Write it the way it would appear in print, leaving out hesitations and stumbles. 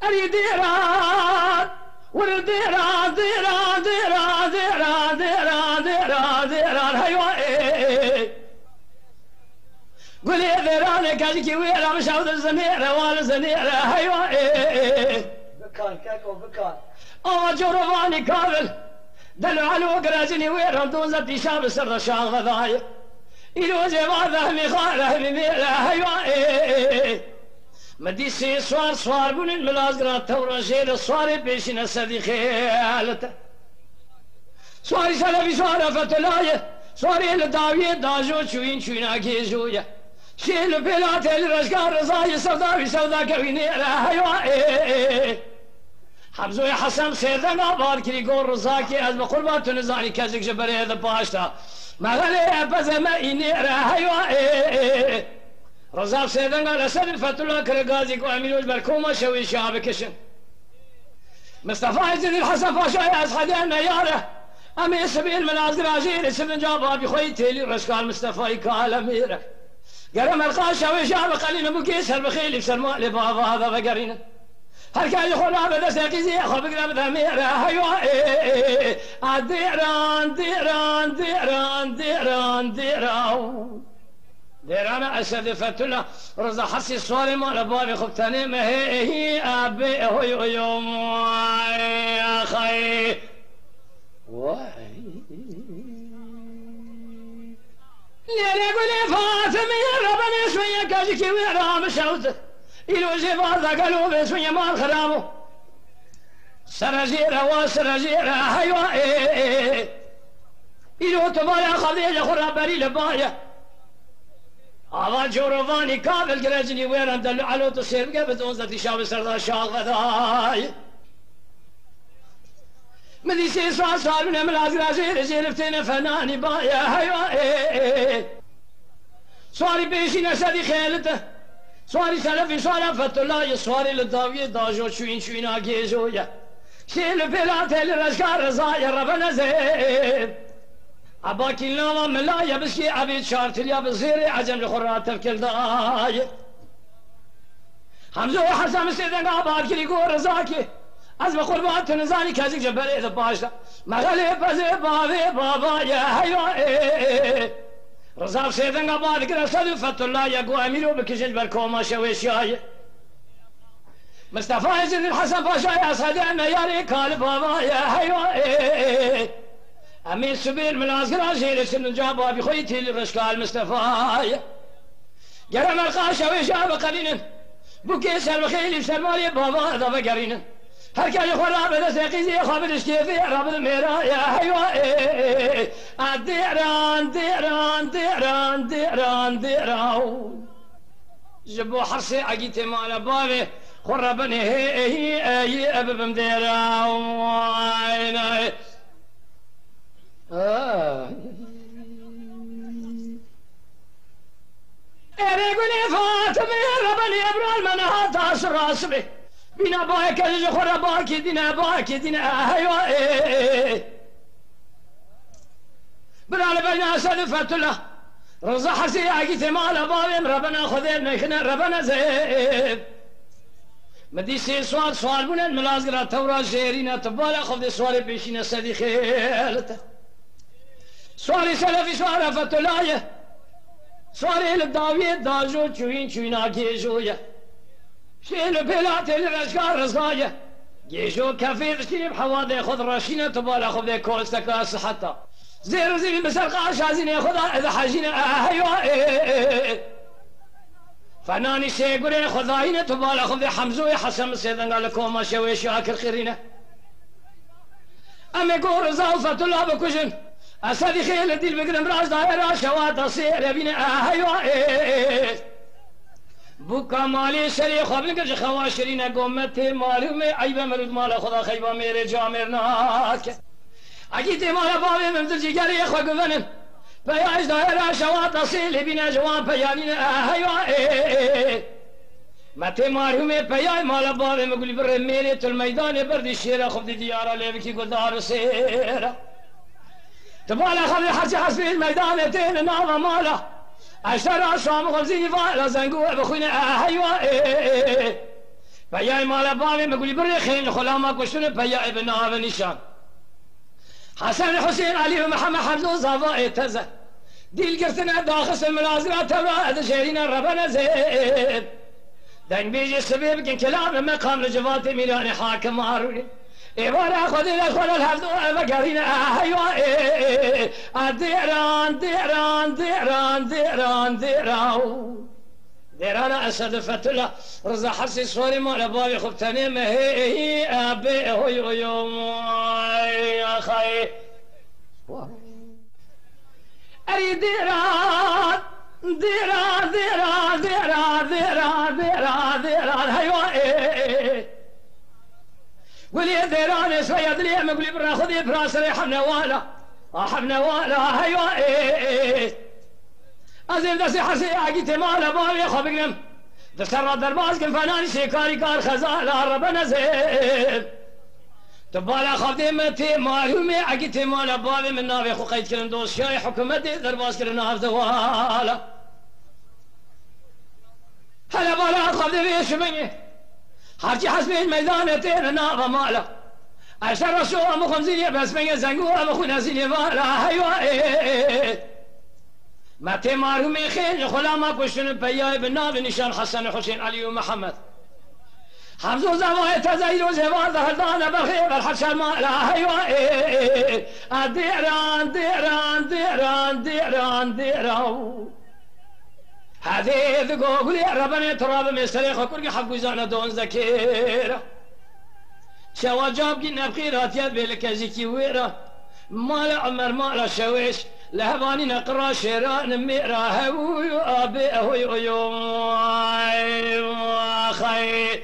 أريد ديران والديران ديران ديران ديران ديران ديران ديران هيوا قولي ديران كاجكي ويرا مشاود الزنيرة والزنيرة هيوا بكان كاكو بكان جرباني كامل دلوا على وقراجني ويرا دوزتي شاب سر شاغ ضايع إلو جمال ذهمي خاله ميرا هيوا مديسي صوار بون الملازقرات تورا شيل الصوار بيشنا سدي خيالته صواري سلفي صوار فتلايه صواري الداوية داجو شوين اكيزويا شيل بلات الرشقار رضاي سوداوي سودا كويني هيوا حمزو يا حسن سيدنا بار كي يقول رزاكي از بقربات نزاني كازك جبري هذا باشتا ما غلي بزما اني هيوا رزاق سيدنا الاسد الفتوى كرغازي كو امينوش بركوما شوي شابكشن مصطفى عزيز الحسن باشا يا اصحابنا ياره امي سبيل من ازراجيل اسم جابا بخويتي لي رشقال مصطفى قال ميره قرم القاشا وشاب قليل مكيس البخيل بسلماء لبابا هذا بقرينا هل كان يقول هذا ساقيزي اخو بقرب ذميره هيوا ديران ديران ديران ديران ديران ديرانا أسد فتلا رزا حسي صوري مال بابي خبتاني ما هي أبي هو يوم يا خي ليلي قولي فاطمي ربنا شوية كاجكي ويرام شوت إلو جفاظة قلوبي شوية مال خرامو سرجيرة وسرجيرة هيوا إلو تبايا خذيجة خرابري لبايا هذا جوروفاني كابل قرجني وين دلوا على تصير قبل أنزل شاب سردار شاغذاي مدي سي صار من الازراجيل زيرفتين فناني بايا هيوا صاري بيشي نسدي خيلته صاري سلفي صار فتلا صاري للداويه داجو شوين اجيزويا شيل بلات الرشقار رضايا ربنا زين أباكي لنا ملايا بسكي عبيد شارت اليا بصيري عجم لخرات الكل داي حمزو حسن سيدنا أباكي يقول رزاكي أزم قربات نزاني كازك جبري إذا باشا مغلي بزي بابا يا هيوا رزاق سيدنا أباكي رسل فتو الله يقو أميرو بكشج بركوما شويش ياي مصطفى عزيز الحسن باشا يا صديقنا يا ريكال بابا يا هيوا أمين سبيل من أصغر جيل سن جابا بخويتي للرشقال مصطفى جرم القاشة وشاب قليلا بكيس البخيل بسلمالي بابا هذا بقرينا هل كان يخور رابد سيقيزي خابر اشكيفي رابد الميرا يا هيوا ديران ديران ديران ديران ديران جبو حرسي عقيتي مال بابي خربني هي أبب مديران قولي فاطمة ربني أبرال من هذا سراسبي بنا باك الجخرة باكي دينا باكي دينا هيوا برال بينا سلفت الله رزا حسي عقيتي مال بابي ربنا خذينا خنا ربنا زيب مديسي سوال من الملازقرة تورا جيرينا تبالا خذ سوال بيشينا سدي خيالته سواري سلفي سوارا فتلاية سواري للداوية داجو شوين اكيجويا شيل بلات الرشقار رزايا جيشو كفير شيب حواضي خذ راشينا تبالا خذ كوستكاس حتى زي مسرقة شازين ياخذها اذا حاجينا هيوا فناني سيقولي خذاينا تبالا خذ حمزوي حسن سيدنا قال لكم ما شوي شاكر خيرينا أمي قول رزاو فتلا بكجن أسدي خيل الدين بقدم راس دائرة شوات أصير بينا هيوا بوكا مالي سري خبرك جو خواشرين قومتي مالي مي عيبة مرود مال خدا خيبة ميري جامر ناك أكيد مال بابي ممتل جيجاري أخوة قفنن بياش دائرة شوات أصير بينا جوان بيانين هيوا متى مارهمه بياي مال بابي مقول بر ميري تل ميدان بردي شيرة خبدي ديارة ليبكي قدار سيرة تبالا خلي حجي حسبي الميدان تين ناظة مالا اشترى شام غزيني فالا زنقوع بخوينا هيوا بياي مال بابي مقولي بري خين خلاما كشتون بياي بناها بنشان حسن حسين علي ومحمد حمزة وصفاء تزه ديل قرتنا داخل المنازل تبرا شيرين ربنا زين دين بيجي السبيب كن كلام مقام لجفاتي ميلاني حاكم هاروني إيوانا خذي الأخوان الهفدو فقرينا أيوا ديران ديران ديران ديران ديران ديران أسد فتلا رضا حسي صوري مال بابي خبتني مهي أبي هوي يوم يا خي أري ديران ديران ديران ديران ديران ديران ديران أيوا ولي ديران سويد لي مقولي برا خذي براس حمنا والا حمنا والا هيوا أزيد دسي حسي عقيتي مالا بابي خبقنم دستر درباز كن فنان شيكاري كار خزالا ربنا زين تبالا خبدي متي معلومي عقيتي مالا بابي من نافي خو قيد كلن دوس شاي حكومتي درباز كلن ناف دوالا هلا بالا خبدي بيش مني حاجي حسبي الميدان تين ناف مالا أشتر شو أمو خمزيني بس من زنقو أمو خنازيني مالا هيوا ما تمارو ميخين خلا ما كشتن بياي بناب نشان حسن حسين علي ومحمد حمزو زواي تزايد زوار ذهلنا بخير الحشر ما لا هيوا ديران ديران ديران ديران ديران هذه ذقوق لي ربنا تراب مستريخ وكل حق زانا دون زكيرة شوا جاب قلنا بخيرات يبي لك زكي ويرة مال عمر مال شويش لهباني نقرا شيران ميرا هوي ابي هوي يوم خير